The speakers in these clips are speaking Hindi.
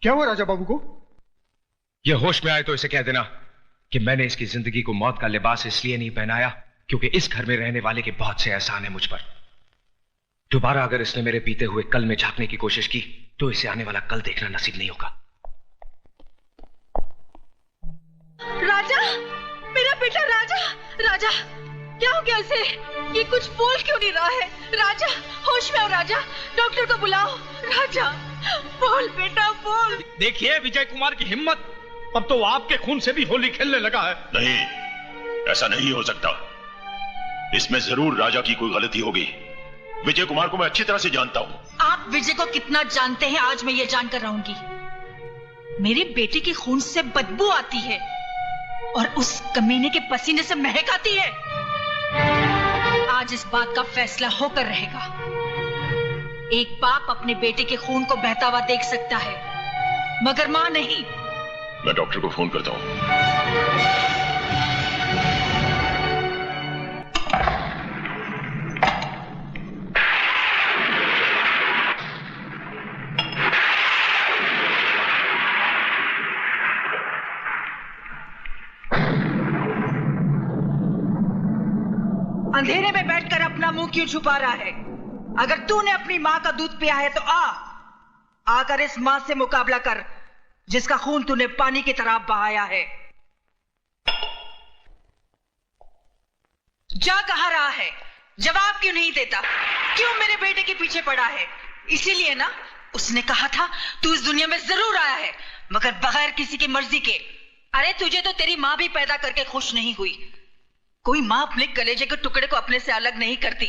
क्या हुआ राजा बाबू को? यह होश में आए तो इसे कह देना कि मैंने इसकी जिंदगी को मौत का लिबास इसलिए नहीं पहनाया क्योंकि इस घर में रहने वाले के बहुत से एहसान है मुझ पर। दोबारा अगर इसने मेरे बीते हुए कल में झांकने की कोशिश की तो इसे आने वाला कल देखना नसीब नहीं होगा। राजा, मेरा बेटा राजा, राजा क्या हो गया इसे? ये कुछ बोल क्यों नहीं रहा है? राजा होश में आओ राजा, डॉक्टर को बुलाओ। राजा बोल बेटा बोल। देखिए विजय कुमार की हिम्मत, अब तो आपके खून से भी होली खेलने लगा है। नहीं, ऐसा नहीं हो सकता। इसमें जरूर राजा की कोई गलती होगी। विजय कुमार को मैं अच्छी तरह से जानता हूँ। आप विजय को कितना जानते हैं आज मैं ये जानकर रहूंगी। मेरे बेटे के खून से बदबू आती है और उस कमीने के पसीने से महक आती है। आज इस बात का फैसला होकर रहेगा। एक बाप अपने बेटे के खून को बहता हुआ देख सकता है मगर मां नहीं। मैं डॉक्टर को फोन करता हूँ। अंधेरे में बैठकर अपना मुंह क्यों छुपा रहा है? अगर तूने अपनी मां का दूध पिया है तो आकर इस मां से मुकाबला कर जिसका खून तूने पानी की तरह बहाया है। जा कहां रहा है? जवाब क्यों नहीं देता? क्यों मेरे बेटे के पीछे पड़ा है? इसीलिए ना उसने कहा था तू इस दुनिया में जरूर आया है मगर बगैर किसी की मर्जी के। अरे तुझे तो तेरी मां भी पैदा करके खुश नहीं हुई। कोई मां अपने कलेजे के टुकड़े को अपने से अलग नहीं करती।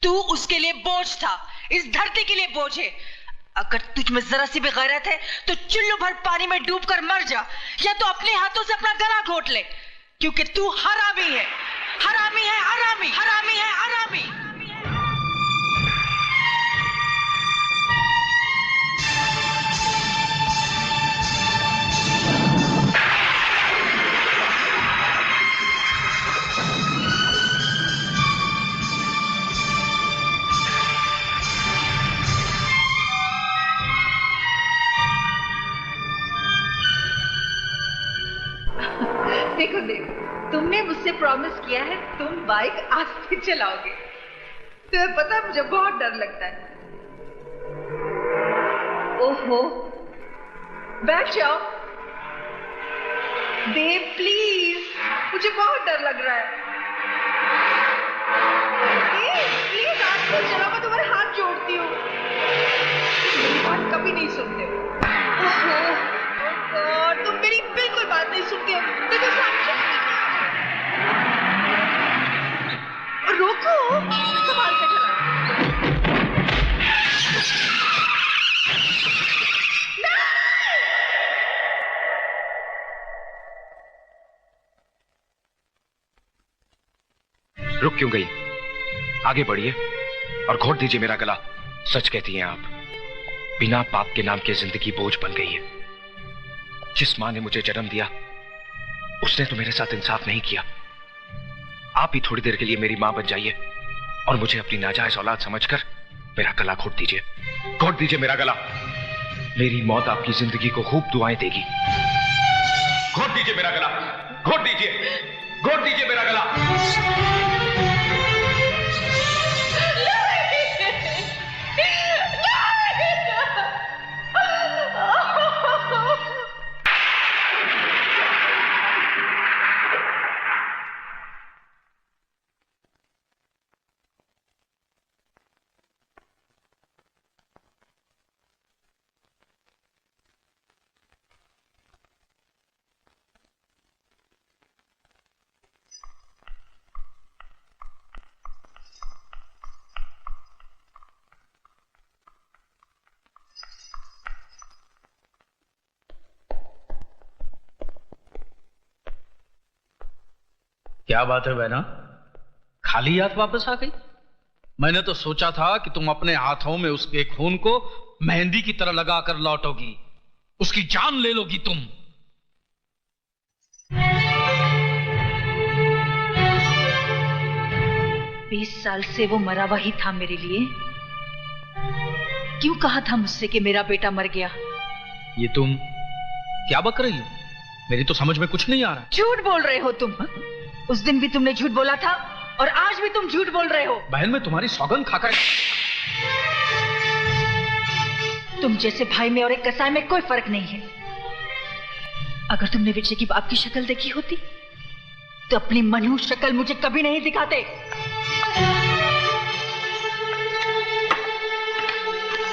तू उसके लिए बोझ था, इस धरती के लिए बोझ है। अगर तुझ में जरा सी भी गैरत है तो चुल्लू भर पानी में डूबकर मर जा या तो अपने हाथों से अपना गला घोट ले, क्योंकि तू हरामी है, हरामी है, हरामी, हरामी है, हरामी। देखो देव, तुमने मुझसे प्रॉमिस किया है तुम बाइक आस्ते चलाओगे। तुम्हें पता है मुझे बहुत डर लगता है। ओहो, बैठ जाओ। देव प्लीज, मुझे बहुत डर लग रहा है। प्लीज आस्ते चलाओ, मैं तुम्हारे हाथ जोड़ती हूँ। मेरी बात कभी नहीं सुनते हो। और तुम मेरी बिल्कुल बात नहीं सुनते हो। देखो सामने रोको, संभाल के चला। रुक क्यों गई? आगे बढ़िए और घोट दीजिए मेरा गला। सच कहती हैं आप, बिना पाप के नाम की जिंदगी बोझ बन गई है। जिस मां ने मुझे जन्म दिया उसने तो मेरे साथ इंसाफ नहीं किया। आप ही थोड़ी देर के लिए मेरी मां बन जाइए और मुझे अपनी नाजायज औलाद समझकर मेरा गला घोट दीजिए। घोट दीजिए मेरा गला। मेरी मौत आपकी जिंदगी को खूब दुआएं देगी। घोट दीजिए मेरा गला, घोट दीजिए, घोट दीजिए मेरा गला। क्या बात है बहना, खाली हाथ वापस आ गई? मैंने तो सोचा था कि तुम अपने हाथों में उसके खून को मेहंदी की तरह लगाकर लौटोगी, उसकी जान ले लोगी तुम। 20 साल से वो मरा हुआ ही था मेरे लिए। क्यों कहा था मुझसे कि मेरा बेटा मर गया? ये तुम क्या बक रही हो? मेरी तो समझ में कुछ नहीं आ रहा। झूठ बोल रहे हो तुम। उस दिन भी तुमने झूठ बोला था और आज भी तुम झूठ बोल रहे हो। बहन, मैं तुम्हारी सौगंध खाकर। तुम जैसे भाई में और एक कसाई में कोई फर्क नहीं है। अगर तुमने विजय की बाप की शक्ल देखी होती तो अपनी मनहूस शक्ल मुझे कभी नहीं दिखाते।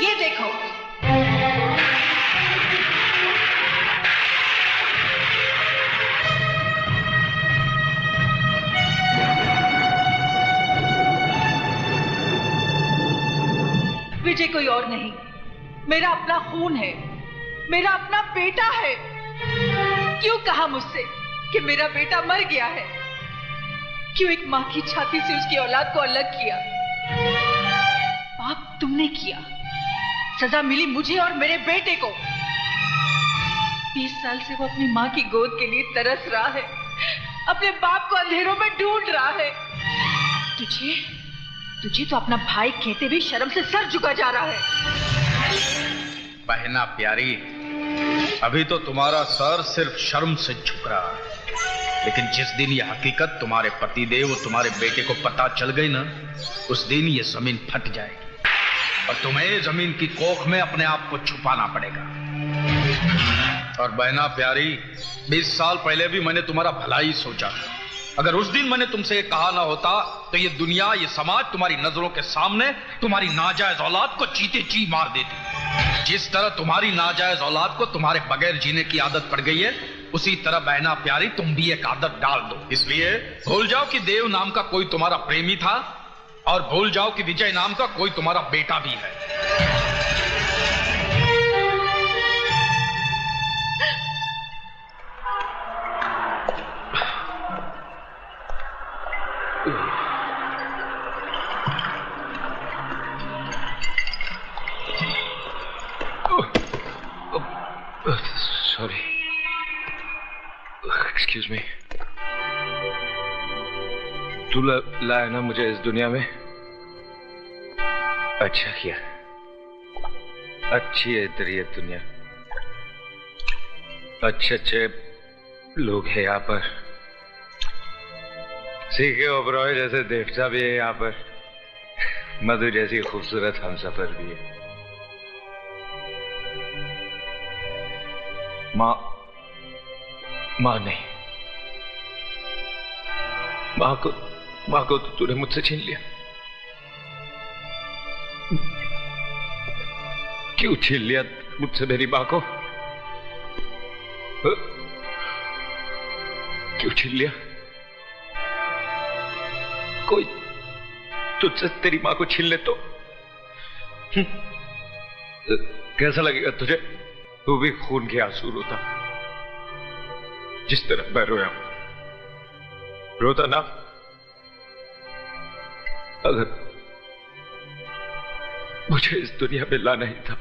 ये देखो, विजय कोई और नहीं, मेरा अपना खून है, मेरा अपना बेटा है। क्यों कहा मुझसे कि मेरा बेटा मर गया है? क्यों एक मां की छाती से उसकी औलाद को अलग किया? पाप तुमने किया, सजा मिली मुझे और मेरे बेटे को। 20 साल से वो अपनी मां की गोद के लिए तरस रहा है, अपने बाप को अंधेरों में ढूंढ रहा है। तुझे तो अपना भाई कहते भी शर्म से सर झुका जा रहा है। बहना प्यारी, अभी तो तुम्हारा सर सिर्फ शर्म से झुक रहा है, लेकिन जिस दिन ये हकीकत तुम्हारे पतिदेव और तुम्हारे बेटे को पता चल गई ना, उस दिन ये जमीन फट जाएगी और तुम्हें जमीन की कोख में अपने आप को छुपाना पड़ेगा। और बहना प्यारी, 20 साल पहले भी मैंने तुम्हारा भला ही सोचा था। अगर उस दिन मैंने तुमसे ये कहा ना होता तो ये दुनिया, ये समाज तुम्हारी नजरों के सामने तुम्हारी नाजायज औलाद को चीते ची मार देती। जिस तरह तुम्हारी नाजायज औलाद को तुम्हारे बगैर जीने की आदत पड़ गई है, उसी तरह बहना प्यारी तुम भी एक आदत डाल दो। इसलिए भूल जाओ कि देव नाम का कोई तुम्हारा प्रेमी था और भूल जाओ कि विजय नाम का कोई तुम्हारा बेटा भी है। Sorry, excuse me. तू लाया ना मुझे इस दुनिया में, अच्छा किया। अच्छी है तेरी ये दुनिया, अच्छे अच्छे लोग हैं यहाँ पर, सीखे ओबरॉय जैसे देवता भी है यहाँ पर, मधु जैसी खूबसूरत हमसफर भी है। माँ नहीं, माँ को तो तूने मुझसे छीन लिया। क्यों छीन लिया मुझसे मेरी माँ को? क्यों छीन लिया? कोई तुझसे तेरी माँ को छीन ले तो कैसा लगेगा तुझे? तू भी खून के आंसू रोता, जिस तरह मैं रोया रोता ना। अगर मुझे इस दुनिया में लाना ही था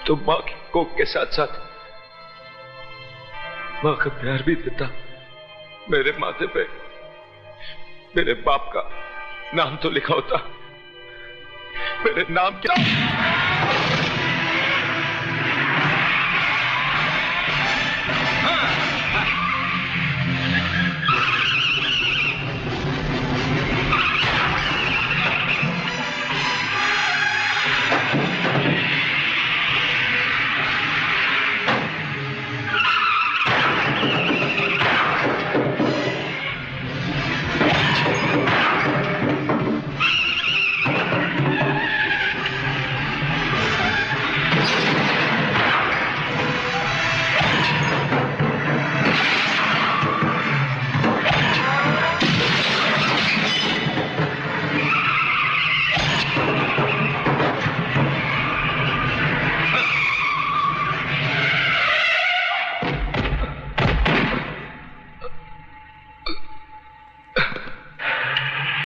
तो मां की कोख के साथ साथ मां का प्यार भी देता। मेरे माथे पे मेरे बाप का नाम तो लिखा होता, मेरे नाम क्या?